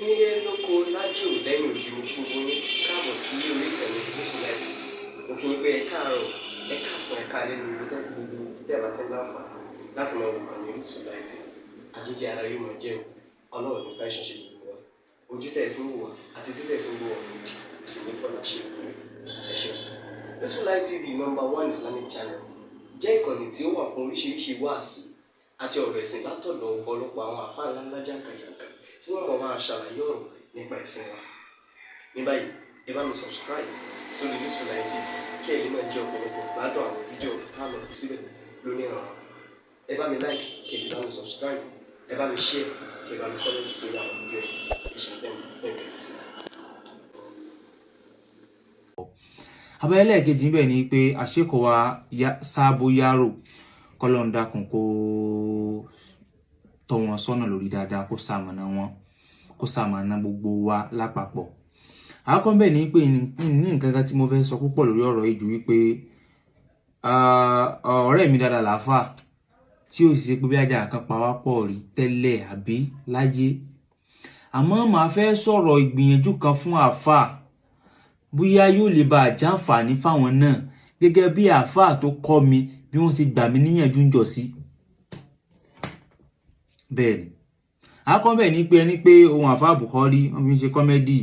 nílé lóko lájò lẹ́yìn òdì gbogbo ní káàbọ̀ sí orí ìkànnì Yusufullahi. Mo kí yín pé ẹ káàárọ̀, ẹ káàsán, ẹ káalẹ́ ní ibi gbogbo tẹ́ bá tẹ́ láǹfààní láti máa wo ìkànnì Yusufullahi. Àjíjẹ ara yóò máa jẹun, Ọlọ́run ní fẹ́ ṣẹ̀ṣẹ̀ gbogbo wa. Ojú tẹ̀ fún wò wá àti títẹ̀ fún wò wá lòdì, kò sì ní fọ́nà ṣe ìwé. Ẹ ṣeun. Yusufullahi TV #1 Islamic channel jẹ́ ìkànnì tí ó wà fún oríṣiríṣi wáàsí àti ọ̀rọ̀ ẹ̀sìn látọ̀dọ̀ ọ̀pọ̀lọpọ̀ àwọn àfáà ńláńlá jàǹkàjàǹkà tí wọ́n mọ̀ máa ṣàlàyé ọ̀rọ̀ nípa ẹ̀sìn wa. Ní báyìí, ẹ bá mi subscribe sórí Yusufullahi TV kí ẹ lè máa jẹ ọ̀pọ̀lọpọ̀ gbádùn àwọn fídíò táwọn fi síbẹ̀ lónìí ọ̀rọ̀. Ẹ bá mi like kí ẹ sì bá mi subscribe, ẹ bá mi share kí ẹ bá mi comment sórí àwọn fídíò yìí. Ìṣẹ̀lẹ̀ bẹ́ẹ̀ ti sí. Abẹ́lẹ̀ kejì níbẹ̀ ni pé àṣekọ̀ wa Sáàbò Yaro kọ́lọ́n dákun kó tọ́ wọn sọ́nà lórí dáadáa, kó ṣamọ̀nà wọn, kó ṣamọ̀nà gbogbo wa lápapọ̀. Àkọ́kọ́ bẹ́ẹ̀ ni pé ní nǹkan kan tí mo fẹ́ sọ púpọ̀ lórí ọ̀rọ̀ yìí ju wípé ọ̀rẹ́ mi dáadáa làáfà tí ó sì ṣe pé bí ajá kan pa wá pọ̀ rí tẹ́lẹ̀ àbí láyé. Àmọ́ màá fẹ́ sọ̀rọ̀ ìgbìyànjú kan fún àfà bóyá yóò lè bá àjàǹfààní fáwọn náà gẹ́gẹ́ bí àfà tó kọ́ mi bí wọ́n ṣe gbà mí níyànjú ń jọ sí. Bẹ́ẹ̀ ni àkọ́kọ́ bẹ́ẹ̀ ni pé ẹni pé ohun àfà Bukhari wọ́n fi ń ṣe kọ́mẹ́dì,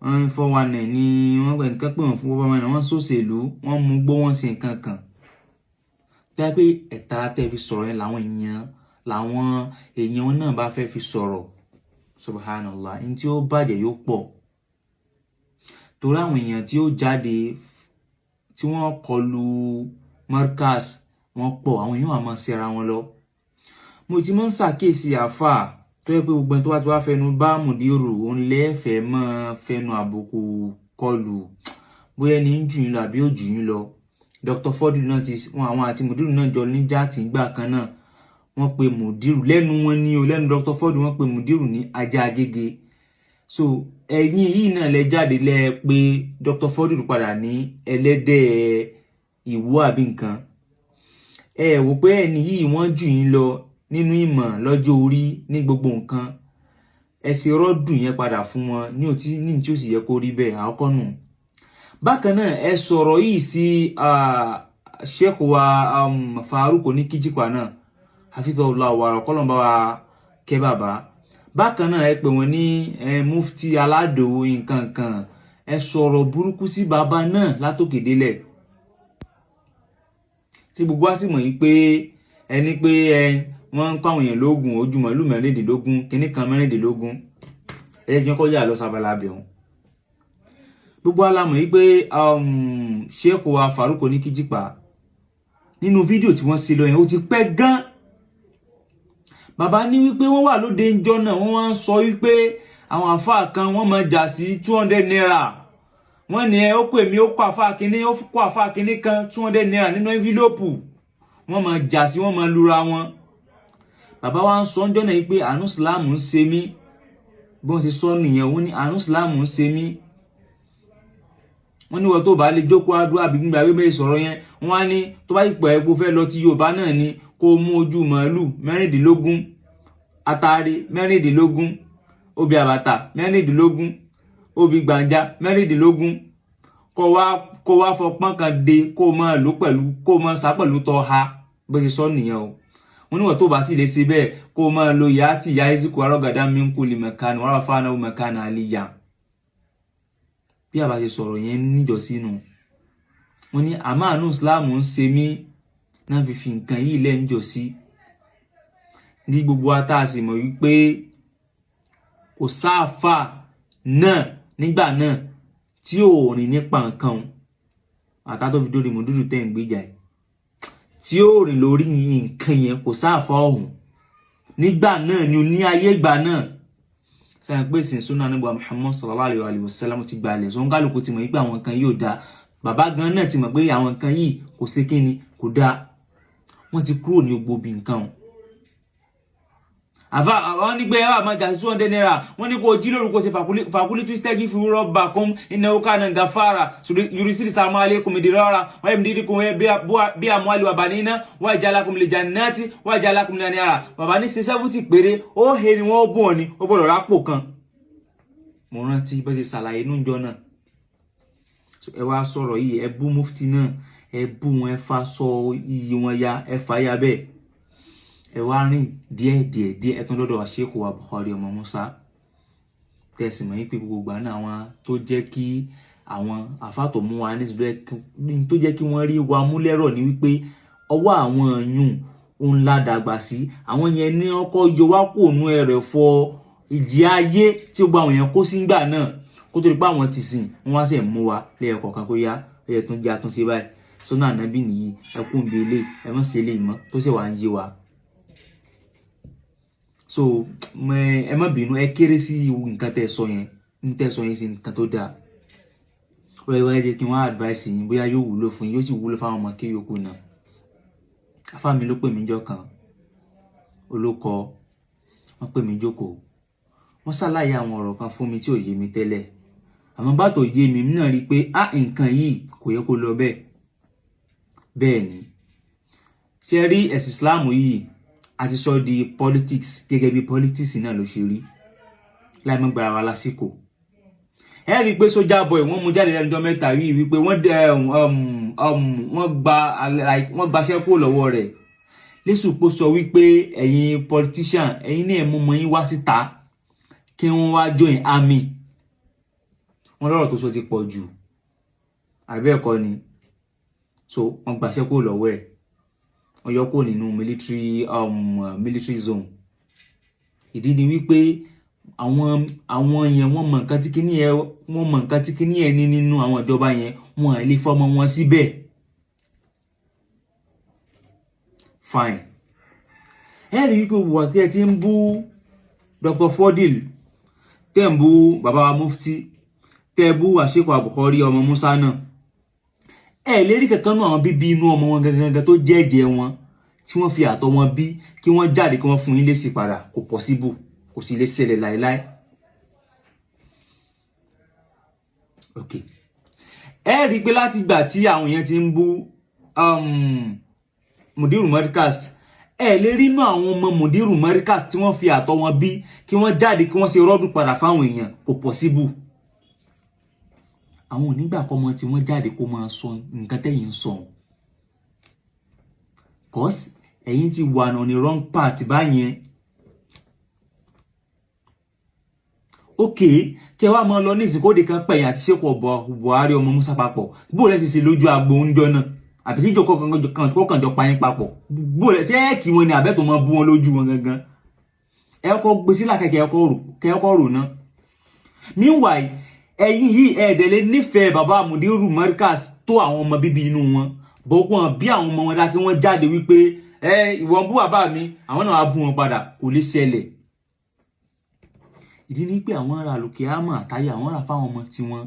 wọ́n 419 ni wọ́n pẹ̀ nǹkan pé wọ́n fún bọ́bá mẹ́rin, wọ́n sòṣèlú, wọ́n mú gbó, wọ́n ṣe nǹkan kan. Tẹ́ pé ẹ̀ta tẹ́ fi sọ̀rọ̀ yẹn làwọn èèyàn náà bá fẹ́ fi sọ̀rọ̀. Subhanallah, ní tí ó bàjẹ́ yóò pọ̀. Torí àwọn èèyàn tí ó jáde tí wọ́n kọlu Markaz wọ́n pọ̀, àwọn èèyàn wà máa ṣe ara wọn lọ. Mo ti máa ń ṣàkíyèsí àfà tó yẹ pé gbogbo ẹni tó bá ti wá fẹnu bá Mùdírù òun lẹ́ẹ̀fẹ̀ máa fẹnu àbùkù kọlù bóyá ẹni ń jù yín lọ àbí ó jù yín lọ. Dr. Fodilu náà àwọn àti Mùdírù náà jọ níjà tí gbà kan náà wọ́n pe Mùdírù lẹ́nu wọn ní o, lẹ́nu Dr. Fodilu wọ́n pe Mùdírù ní ajá agége. So ẹ̀yin yìí náà lẹ jáde lẹ pé Dr. Fodilu padà ní ẹlẹ́dẹ̀ ìwọ àbí nǹkan. Ẹ wò pé ẹni yìí wọ́n jù yín lọ nínú ìmọ̀ lọ́jọ́ orí ní gbogbo nǹkan. Ẹ ṣe rọ́dù yẹn padà fún wọn ní tí ó sì yẹ kó rí bẹ́ẹ̀ àkọ́kọ́ nù. Bákan náà ẹ sọ̀rọ̀ yìí sí Sheikh wa Farouk ní Kíjípa náà hafizahullah wa kọ́lọ́mbà wa kẹ́ bàbá. Bákan náà ẹ pè wọ́n ní mufti aládò nǹkan kan, ẹ sọ̀rọ̀ burúkú sí bàbá náà látòkè délẹ̀ tí gbogbo wa sì mọ̀ yìí pé ẹni pé wọ́n ń pàwọn èèyàn lóògùn ojú màálù 16 kíní kan 16 ẹjẹ́ kọ́ yà lọ sábàlá bẹ̀rún. Gbogbo alamọ̀ yìí pé Sheikh wa Farouk ní Kíjípa nínú fídíò tí wọ́n ṣe lọ yẹn ó ti pẹ́ gan. Bàbá ní wípé wọ́n wà lóde ńjọ́ náà wọ́n wá ń sọ wípé àwọn àfáà kan wọ́n máa jà sí 200 naira. Wọ́n ní ó pè mí ó kó àfáà kíní kan 200 naira nínú envelope. Wọ́n máa jà sí, wọ́n máa lura wọn. Bàbá wa ń sọ ńjọ́ náà wípé àánú Islam ń ṣe mí. Bí wọ́n ṣe sọ nìyẹn, wọ́n ní àánú Islam ń ṣe mí. Wọ́n ní wọ́n tó bá lè jókòó àdúrà bí gbígbà wípé sọ̀rọ̀ yẹn, wọ́n á ní tó bá ipò ẹ̀kọ́ fẹ́ lọ tí Yorùbá náà ni kó mú ojú màálù 16, atare 16, obì àbàtà 16, obì gbàǹjà 16, kó wá fọpọ́n kan de kó máa lò pẹ̀lú kó máa sá pẹ̀lú tọ́ ha bó ṣe sọ nìyẹn o. Wọ́n ní wọ́n tó bá sì lè ṣe bẹ́ẹ̀ kó máa lo ìyá àti ìyá Eziku arọ́gàdá mi ń kú lè mẹ̀kánì wọ́n rà fáwọn mẹ̀kánì àlìyà. Bí a bá ṣe sọ̀rọ̀ yẹn níjọ sínú, wọ́n ní àmọ́ àánú Islam ń ṣe mí náà fi nǹkan yìí lẹ́ níjọ sí. Ní gbogbo ata sì mọ̀ wípé kò sáfà náà nígbà náà tí ò rìn nípa nǹkan àtà tó fi dórí Mùdírù tẹ́ ń gbéjà ẹ̀ tí ó rìn lórí nǹkan yẹn kò sáfà ọ̀hún nígbà náà ni ó ní ayé ìgbà náà. Sáyẹn pé sin súnà nígbà Muhammad sallallahu alaihi wasallam ti gbalẹ̀ so ń kálukú ti mọ̀ wípé àwọn nǹkan yìí ò dáa. Bàbá gan náà ti mọ̀ pé àwọn nǹkan yìí kò ṣe kíni kò dáa. Wọ́n ti kúrò ní gbogbo bí nǹkan. Àwọn nígbà ẹwà máa jà sí 200 naira, wọ́n ní kò jí lórúkọ sí fàkúlí twistegi fi rabbakum innahu kana ghafara yurisilis alaykum midrara wa yamdidukum bi amwali wa banina wa ja'alakum li jannati wa ja'alakum min anhara. Bàbá ní ṣe 70 péré ó he ni wọ́n bọ̀ ni ó gbọ́dọ̀ rápò kan. mo rántí bó ṣe ṣàlàyé nú ńjọ́ náà. So ẹ wá sọ̀rọ̀ yìí ẹ bú mufti náà ẹ bú wọn ẹ fa sọ iyì wọn ya ẹ fà ya bẹ́ẹ̀ ẹ wá rìn díẹ̀ ẹ tún lọ́dọ̀ Sheikh wa Bukhari ọmọ Musa tẹ̀sí mọ̀ yín pé gbogbo àná àwọn tó jẹ́ kí àwọn àfáà tó mú wa ní tó jẹ́ kí wọ́n rí wa mú lẹ́rọ̀ ní wípé ọwọ́ àwọn yùn òun la dàgbà sí àwọn yẹn ní ọkọ̀ yọ wá kò nú ẹ̀rẹ̀ fọ ìjì ayé tí ó gba àwọn yẹn kó sí ńgbà náà kó tó di pé àwọn ti sìn wọ́n wá sẹ̀ mú wa lẹ́ẹ̀kọ̀ọ̀kan kó yá ẹ̀yẹ tún jẹ́ àtúnṣe báyìí sọ́nà ànábì nìyí ẹkún bí ilé ẹ mọ̀ sí ilé ìmọ̀ tó sì wà ń yé wa. So ẹ má bínú ẹ kéré sí nǹkan tẹ́ sọ yẹn sí nǹkan tó dáa wẹ́wẹ́ jẹ́ kí wọ́n advice yín bóyá yóò wúlò fún yín yóò sì wúlò fáwọn ọmọ kéyòkù náà. Afá mi ló pè mí jọ́ kan olókọ wọ́n pè mí jókòó wọ́n ṣàlàyé àwọn ọ̀rọ̀ kan fún mi tí ò yé mi tẹ́lẹ̀ àmọ́ bá tó yé mi náà rí i pé nǹkan yìí kò yẹ kó lọ bẹ́ẹ̀ ni ṣe rí ẹ̀sìn Islam yìí a ti sọ di politics gẹ́gẹ́ bí politics náà ló ṣe rí láì mọ́ gbára wa lásìkò ẹ rí i pé Soja Boy wọ́n mú jáde lẹ́nu ọjọ́ mẹ́ta yìí wípé wọ́n gbaṣẹ́ kúrò lọ́wọ́ rẹ̀ lẹ́sùpọ̀ sọ wípé ẹ̀yin politician ẹ̀yin ní ẹ̀mú mọ́ yín wá síta kí wọ́n wá join army wọ́n lọ́rọ̀ tó sọ ti pọ̀ jù àbẹ́ ẹ̀kọ́ ni so wọ́n gbaṣẹ́ kúrò lọ́wọ́ ẹ̀ wọ́n yọ kúrò nínú military zone ìdí ni wípé àwọn yẹn wọ́n mọ̀ nǹkan tí kíní ẹ ní nínú àwọn ìjọba yẹn wọ́n lè fọmọ wọn síbẹ̀ fine ẹ rí wípé wà tí ẹ ti ń bú Dr. Fordil tẹ́ ń bú bàbá wa mufti tẹ́ bú Sheikh wa Bukhari ọmọ Musa náà ẹ lè rí kankan nú àwọn bíbí inú ọmọ wọn gangan tó jẹ́ ẹ̀jẹ̀ wọn tí wọ́n fi àtọ̀ wọn bí kí wọ́n jáde kí wọ́n fún yín lésì padà kò possible kò sì lè ṣẹlẹ̀ láìláì. Ok ẹ rí pé láti ìgbà tí àwọn èèyàn ti ń bú Mudiru Markaz ẹ lè rí inú àwọn ọmọ Mudiru Markaz tí wọ́n fi àtọ̀ wọn bí kí wọ́n jáde kí wọ́n ṣe rọ́dún padà fáwọn èèyàn kò possible. Àwọn onígbà kọ́mọ tí wọ́n jáde kó máa sọ nǹkan tẹ́yìn sọ cause ẹ̀yin ti wà on the wrong path báyẹn. Ok kẹ wá máa lọ ní ìsìnkóde kan pẹ̀yìn àti Sheikh Buhari ọmọ Musa papọ̀ bó lẹ́ ti ṣe lójú agbo oúnjẹ náà àbí tí ìjọkọ̀ kan jọ pa yín papọ̀ bó lẹ́ ṣe é kí wọn ni àbẹ́ tó máa bú wọn lójú wọn gangan ẹ kọ́ gbé sílà kẹ́kọ́ rò náà. Meanwhile ẹ̀yin yìí ẹ̀ẹ́dẹ̀lẹ́ nífẹ̀ẹ́ bàbá Mudiru Markaz tó àwọn ọmọ bíbí inú wọn bọ́gbọ́n bí àwọn ọmọ wọn dá kí wọ́n jáde wípé ìwọ ń bú bàbá mi àwọn náà wá bú wọn padà kò lè ṣẹlẹ̀. Ìdí ni pé àwọn ará lòkè àmọ́ àtàyè àwọn ará fáwọn ọmọ tiwọn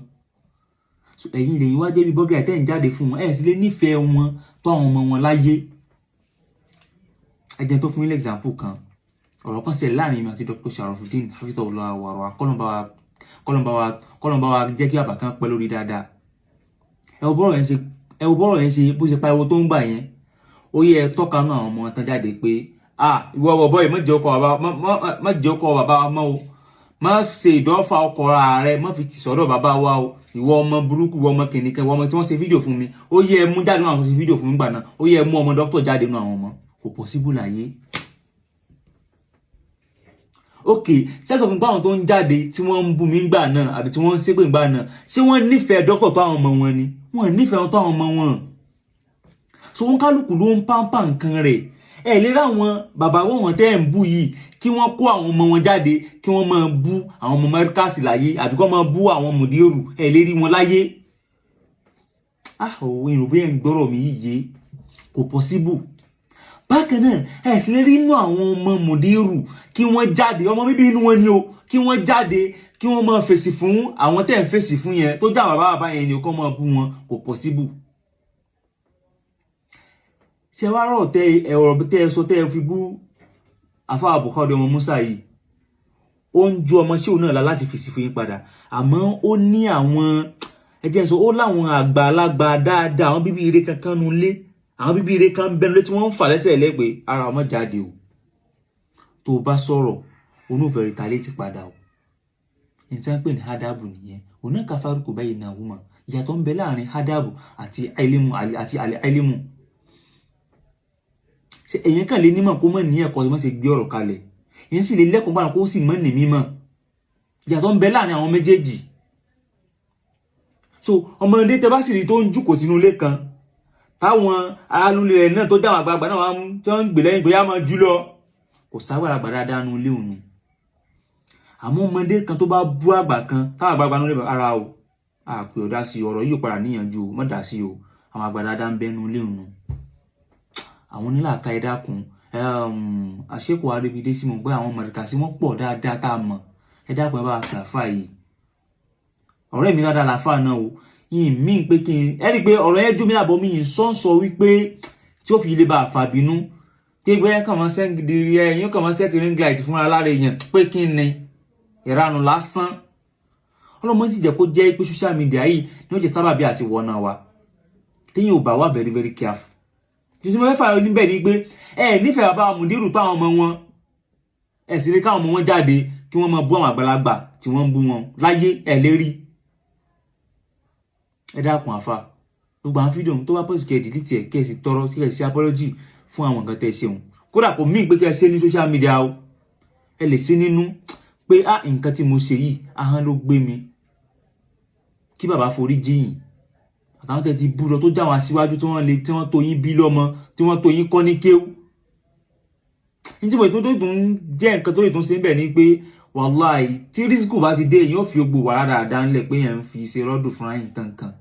ẹ̀yin lẹ́yìn wá jẹ́ bí bọ́gà tẹ́ ń jáde fún wọn ẹ̀ sì lè nífẹ̀ẹ́ wọn tó àwọn ọmọ wọn láyé. Ẹ jẹ́ tó fún yín example kan ọ̀rọ̀ kan ṣẹlẹ̀ láàrin mi àti Dr. Sharafuddin hafizahullah wàrà kọ́lọ̀mbà wa jẹ́ kí bàbá kan pẹ́ lórí dáadáa. ẹ wo bọ́rọ̀ yẹn ṣe bó ṣe pariwo tó ń gbà yẹn ó yẹ tọ́ka náà àwọn ọmọ tán jáde pé ìwọ bọ̀bọ̀ yìí má jẹ́ ọkọ̀ bàbá wa mọ́ o má ṣe ìdọ́fà ọkọ̀ ààrẹ má fi ti sọ̀rọ̀ bàbá wa o ìwọ ọmọ burúkú ìwọ ọmọ kìnìkan ìwọ ọmọ tí wọ́n ṣe fídíò fún mi ó yẹ mú jáde náà àwọn ṣe fídíò fún mi gbà náà ó yẹ mú ọmọ dókítà jáde náà àwọn ọmọ kò possible láyé. Ok sẹ́sọ̀ fún báwọn tó ń jáde tí wọ́n ń bú mi gbà náà àbí tí wọ́n ń ṣépè gbà náà ṣé wọ́n nífẹ̀ẹ́ dókítà tó àwọn ọmọ wọn ni wọ́n nífẹ̀ẹ́ tó àwọn ọmọ wọn. So wọ́n kálukú ló ń pàǹpà nǹkan rẹ̀ ẹ lè ráwọn bàbá wọn tẹ́ ń bú yìí kí wọ́n kó àwọn ọmọ wọn jáde kí wọ́n máa bú àwọn ọmọ Markaz láyé àbí kọ́ máa bú àwọn Mudiru ẹ lè rí wọn láyé. Ìròbí ẹ̀ ń gbọ́rọ̀ mi yìí yé kò possible. Bákan náà ẹ sì lè rí inú àwọn ọmọ Mudiru kí wọ́n jáde ọmọ bíbí inú wọn ni o kí wọ́n jáde kí wọ́n máa fèsì fún àwọn tẹ́ ń fèsì fún yẹn tó já bàbá yẹn ni kó máa bú wọn kò possible. Ṣé wá rọ̀ ọ̀rọ̀ tẹ́ ẹ sọ tẹ́ ẹ fi bú Àfáà Bukhari ọmọ Musa yìí ó ń ju ọmọ sí òun náà láti fèsì fún yín padà àmọ́ ó ní àwọn ẹjẹ́ sọ ó láwọn àgbàlagbà dáadáa àwọn bíbí ire kankan nu lé àwọn bíbí ire kan bẹnu létí wọ́n ń fà lẹ́sẹ̀ lẹ́gbẹ̀ẹ́ ara ọmọ jáde o tó bá sọ̀rọ̀ onúfẹ́ retaliate padà o nǹkan pè ní hadabu nìyẹn hunaka farqu baynahuma ìyàtọ̀ ń bẹ láàrin hadabu àti ilmu ṣé èyàn kàn lè nímọ̀ kó mọ̀ ní ẹ̀kọ́ má ṣe gbé ọ̀rọ̀ kalẹ̀ èyàn sì lè lẹ́kọ̀ọ́ bára kó sì mọ̀ ní mímọ̀ ìyàtọ̀ ń bẹ láàrin àwọn méjèèjì so ọmọdé tẹ́ bá sì rí tó ń jókòó sínú ilé kan táwọn alúlé rẹ̀ náà tó jáwọn àgbààgbà náà wọ́n tí wọ́n ń gbè lẹ́yìn pé yá máa jú lọ kò sáwàrà àgbà dáadáa nínú ilé òun àmọ́ ọmọdé kan tó bá bú àgbà kan táwọn àgbààgbà náà lè ara o àpè ọ̀dá sí ọ̀rọ̀ yìí padà níyànjú o mọ̀ dá sí o àwọn àgbà dáadáa ń bẹ nínú ilé òun àwọn onílàáká ẹ dákun àṣekò arébídé sí mo pé àwọn mọ̀lẹ́ka sí wọ́n pọ̀ dáadáa tá a mọ̀ ẹ dákun ẹ bá fàáfà yìí ọ̀rẹ́ mi dáadáa làáfà náà o yìí mí pé kí n ẹ rí i pé ọ̀rọ̀ yẹn jú mi lábọ̀ mi yìí sọ́nsọ wípé tí ó fi lè bá àfà bínú pé gbé kàn mọ́ sẹ́ńgìdì ẹ̀yìn kàn mọ́ sẹ́ẹ̀tì ring light fúnra lára èèyàn pé kí ni ìranù lásán ọlọ́mọ sì jẹ́ kó jẹ́ pé social media yìí ni ó jẹ́ sábàbí àti wọ́nà wa téèyàn ò bá wà very very careful jùsùn mọ́ fẹ́fà níbẹ̀ ni pé nífẹ̀ẹ́ bàbá mùdírù tó àwọn ọmọ wọn sì rí káwọn ọmọ wọn jáde kí wọ́n máa bú àwọn àgbàlagbà tí wọ́n ń bú wọn láyé lérí ẹ dákun àfà gbogbo àwọn fídíò tó bá pọ̀sì kẹ́ delete ẹ̀ kẹ́ ẹ sì tọrọ kẹ́ ẹ sì apology fún àwọn nǹkan tẹ́ ẹ ṣeun kódà kò mí pé kẹ́ ẹ ṣe ní social media o ẹ lè ṣe nínú pé nǹkan tí mo ṣe yìí ahọ́n ló gbé mi kí bàbá forí jiyìn àtàwọn tẹ́ ti bú lọ tó jáwọn aṣíwájú tí wọ́n tó yín bí lọ́mọ tí wọ́n tó yín kọ́ ní kéwú nítorí tó tún jẹ́ nǹkan tó lè tún ṣe ń bẹ̀ ni pé wàláì tí rísíkù bá ti dé èyàn ò fi gbogbo wàrà dáadáa ńlẹ̀ pé èèyàn ń fi ṣe rọ́dù fún ayé kankan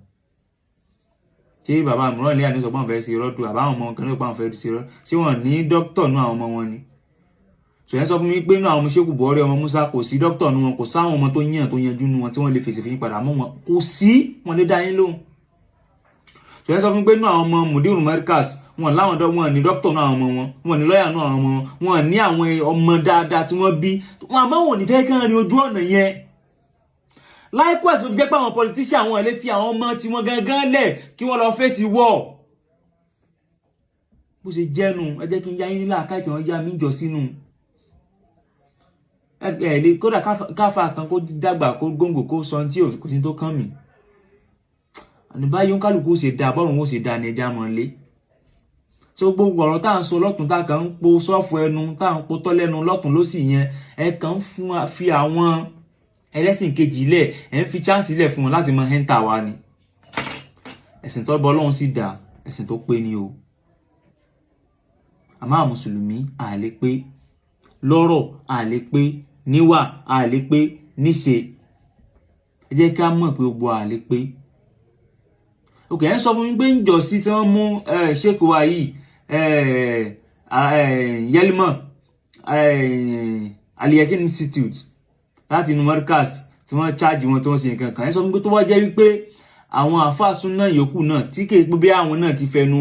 ṣé bàbá àmúràn ilé àníṣọ́ pọ́n fẹ́ ṣe rọ́dù àbáwọn ọmọ kan ní pọ́n fẹ́ ṣe rọ́dù ṣé wọ́n ní dókítà nú àwọn ọmọ wọn ni ṣòyẹn sọ fún mi pé nú àwọn ọmọ Ṣékù Buhari ọmọ Musa kò sí dókítà nú wọn kò sáwọn ọmọ tó yàn tó yanjú nú wọn tí wọ́n lè fèsì fún yín padà mọ́ wọn kò sí wọn lè dá yín lóhùn ṣòyẹn sọ fún mi pé nú àwọn ọmọ Mudiru Markaz wọn láwọn wọn ní dókítà nú àwọn ọmọ wọn ní lọ́yà nú àwọn ọmọ wọn ní àwọn ọmọ dáadáa tí wọ́n bí wọn àmọ́ wọn ò ní fẹ́ kán rí ojú ọ̀nà yẹn likewise ló fi jẹ́ pé àwọn politician àwọn ilé fi àwọn ọmọ tí wọ́n gangan lẹ̀ kí wọ́n lọ fèsì wọ̀ bó ṣe jẹ́nu ẹ jẹ́ kí n yá yín nílà káìtì wọn yá mi jọ sínú kódà káfà kan kó dàgbà kó góńgò kó sọ tí kò sí tó kàn mí àní báyìí kálukú ó ṣe dá bọ́rùn ó ṣe dá ní ẹja mọ́ lé tí ó gbogbo ọ̀rọ̀ tá à ń sọ lọ́tún tá kàn ń po sọ́ọ̀fù ẹnu tá à ń po tọ́lẹ́nu lọ́tún ló sì yẹn ẹ kàn ń fi àwọn ẹlẹ́sìn kejì lẹ̀ ẹ̀ ń fi chance lẹ̀ fún wọn láti mọ ẹ́ńtà wa ni ẹ̀sìn tó bọ́ Ọlọ́run sì dá ẹ̀sìn tó pé ni o àmọ́ àwọn mùsùlùmí àlè pé lọ́rọ̀ àlè pé níwà àlè pé níṣe ẹ jẹ́ ká mọ̀ pé gbogbo àlè pé òkè ẹ̀ ń sọ fún mi pé ń jọ sí tí wọ́n mú ṣéèkù wa yìí Yelmo Aliyakin Institute láti inú Markaz tí wọ́n charge wọn tí wọ́n ṣe nǹkan kan ẹ sọ fún mi pé tó wá jẹ́ wípé àwọn àfáà súnà yòókù náà tí kì í pé bí àwọn náà ti fẹnu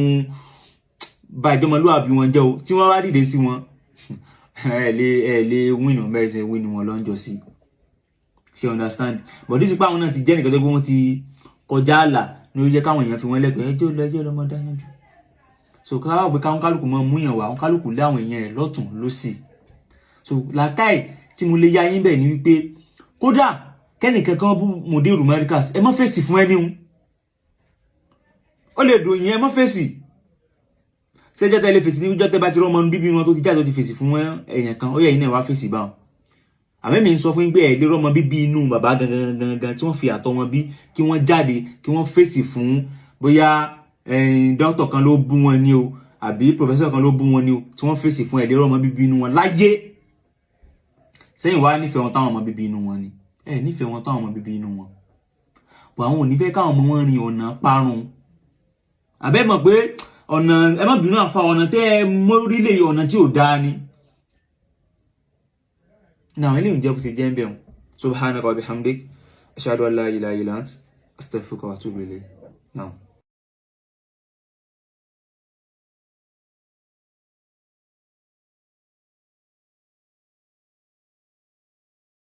ba ìjọmọlúwàbí wọn jẹ́ o tí wọ́n wá dìde sí wọn ẹ lè win bẹ́ẹ̀ ṣe win wọn lọ́njọ́ sí ṣe understand but this pa àwọn náà ti jẹ́ nìkan tó gbé wọn ti kọjá àlà ní ó yẹ káwọn èèyàn fi wọn lẹ́gbẹ̀ẹ́ ẹjọ́ lọ́mọ dáyànjú so káwá pé káwọn kálukú mọ múyàn wá wọn kálukú lé àwọn èèyàn rẹ̀ lọ́tún lósì so làákàì tí mo lè yá yín bẹ́ẹ̀ ni wípé kódà kẹ́nìkan kan bú Mudiru Markaz ẹ má fèsì fún ẹni ó lè dùn yín ẹ má fèsì ṣẹ́jọ́ tẹ́ lè fèsì ní ìjọ́ tẹ́ bá ti rọ́ ọmọ bíbí wọn tó ti jáde tó ti fèsì fún èèyàn kan ó yẹ iná ìwà fèsì báwọn àmẹ́mí ń sọ fún yín pé ẹ̀ lè rọ́ ọmọ bíbí inú bàbá gangan tí wọ́n fi àtọ̀ wọn bí kí wọ́n jáde kí wọ́n fèsì fún bóyá dókítà kan ló bú wọn ni o àbí pòfẹ́sọ̀ kan ló bú wọn ni o tí wọ́n fèsì fún ẹ̀ lè rọ́ ọmọ bíbí inú wọn láyé sẹ́yìn wá nífẹ̀ẹ́ wọn táwọn ọmọ bíbí inú wọn ni ẹ̀ nífẹ̀ẹ́ wọn táwọn ọmọ bíbí inú wọn bọ̀ àwọn ò ní fẹ́ káwọn ọmọ wọn rin ọ̀nà parun àbẹ́ mọ̀ pé ọ̀nà ẹ má bínú àfa ọ̀nà tẹ́ ẹ mórílẹ̀ ọ̀nà tí ò dáa ni náà ilé ìjẹ́ bó ṣe jẹ́ ń bẹ̀rùn subhanaka wa bihamdik ashhadu an la ilaha illa ant astaghfiruka wa atubu ilayk náà.